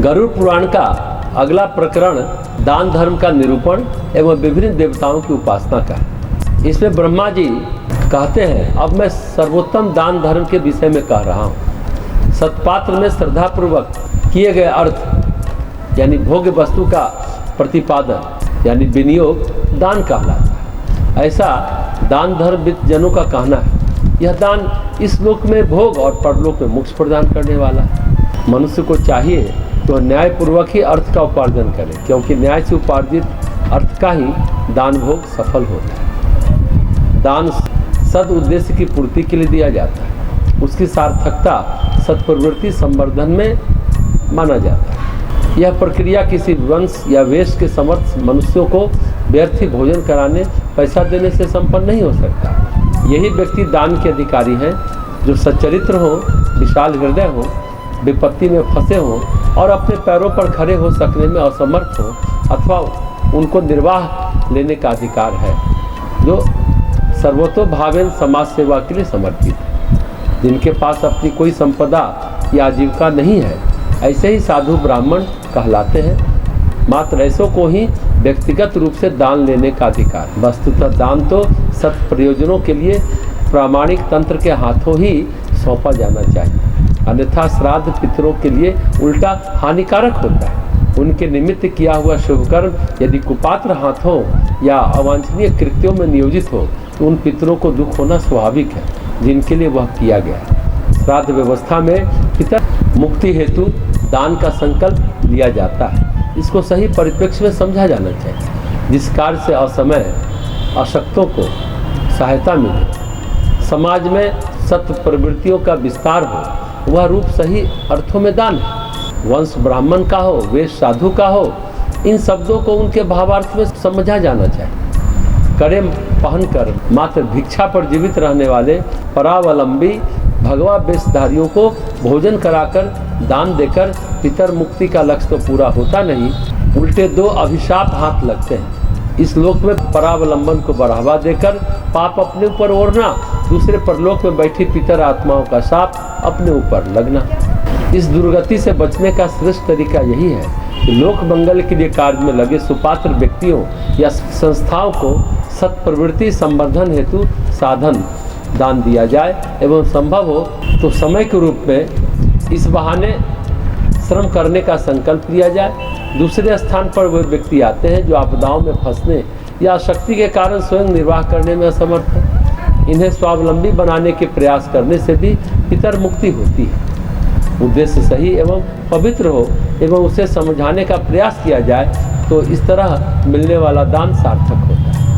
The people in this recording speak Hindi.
गरुड़ पुराण का अगला प्रकरण दान धर्म का निरूपण एवं विभिन्न देवताओं की उपासना का है। इसमें ब्रह्मा जी कहते हैं, अब मैं सर्वोत्तम दान धर्म के विषय में कह रहा हूँ। सत्पात्र में श्रद्धापूर्वक किए गए अर्थ यानी भोग्य वस्तु का प्रतिपादन यानी विनियोग दान कहलाता है। ऐसा दान धर्म जनों का कहना है। यह दान इस लोक में भोग और परलोक में मोक्ष प्रदान करने वाला है। मनुष्य को चाहिए तो न्यायपूर्वक ही अर्थ का उपार्जन करे, क्योंकि न्याय से उपार्जित अर्थ का ही दान भोग सफल होता है। दान सद उद्देश्य की पूर्ति के लिए दिया जाता है। उसकी सार्थकता सत्प्रवृत्ति संवर्धन में माना जाता है। यह प्रक्रिया किसी वंश या वेश के समर्थ मनुष्यों को व्यर्थी भोजन कराने पैसा देने से संपन्न नहीं हो सकता। यही व्यक्ति दान के अधिकारी हैं जो सच्चरित्र हो, विशाल हृदय हो, विपत्ति में फंसे हों और अपने पैरों पर खड़े हो सकने में असमर्थ हो, अथवा उनको निर्वाह लेने का अधिकार है, जो सर्वतोभावेन समाज सेवा के लिए समर्पित है। जिनके पास अपनी कोई संपदा या आजीविका नहीं है, ऐसे ही साधु ब्राह्मण कहलाते हैं। मात्र ऐसों को ही व्यक्तिगत रूप से दान लेने का अधिकार। वस्तुतः दान तो सत प्रयोजनों के लिए प्रामाणिक तंत्र के हाथों ही सौंपा जाना चाहिए, अन्यथा श्राद्ध पितरों के लिए उल्टा हानिकारक होता है। उनके निमित्त किया हुआ शुभ कर्म यदि कुपात्र हाथों या अवांछनीय कृत्यों में नियोजित हो तो उन पितरों को दुख होना स्वाभाविक है, जिनके लिए वह किया गया है। श्राद्ध व्यवस्था में पितर मुक्ति हेतु दान का संकल्प लिया जाता है। इसको सही परिप्रेक्ष्य में समझा जाना चाहिए। जिस कार्य से असमय अशक्तों को सहायता मिले, समाज में सत्य प्रवृत्तियों का विस्तार हो, वह रूप सही अर्थों में दान है। वंश ब्राह्मण का हो, वेश साधु का हो, इन शब्दों को उनके भावार्थ में समझा जाना चाहिए। कड़े पहनकर मात्र भिक्षा पर जीवित रहने वाले परावलंबी भगवा वेशधारियों को भोजन कराकर दान देकर पितर मुक्ति का लक्ष्य तो पूरा होता नहीं, उल्टे दो अभिशाप हाथ लगते हैं। इस लोक में परावलंबन को बढ़ावा देकर पाप अपने ऊपर ओढ़ना, दूसरे परलोक में बैठी पितर आत्माओं का शाप अपने ऊपर लगना। इस दुर्गति से बचने का श्रेष्ठ तरीका यही है कि लोक मंगल के लिए कार्य में लगे सुपात्र व्यक्तियों या संस्थाओं को सत्प्रवृत्ति संवर्धन हेतु साधन दान दिया जाए एवं संभव हो तो समय के रूप में इस बहाने श्रम करने का संकल्प लिया जाए। दूसरे स्थान पर वे व्यक्ति आते हैं जो आपदाओं में फंसने या शक्ति के कारण स्वयं निर्वाह करने में असमर्थ हैं। इन्हें स्वावलंबी बनाने के प्रयास करने से भी पितर मुक्ति होती है। उद्देश्य सही एवं पवित्र हो एवं उसे समझाने का प्रयास किया जाए तो इस तरह मिलने वाला दान सार्थक होता है।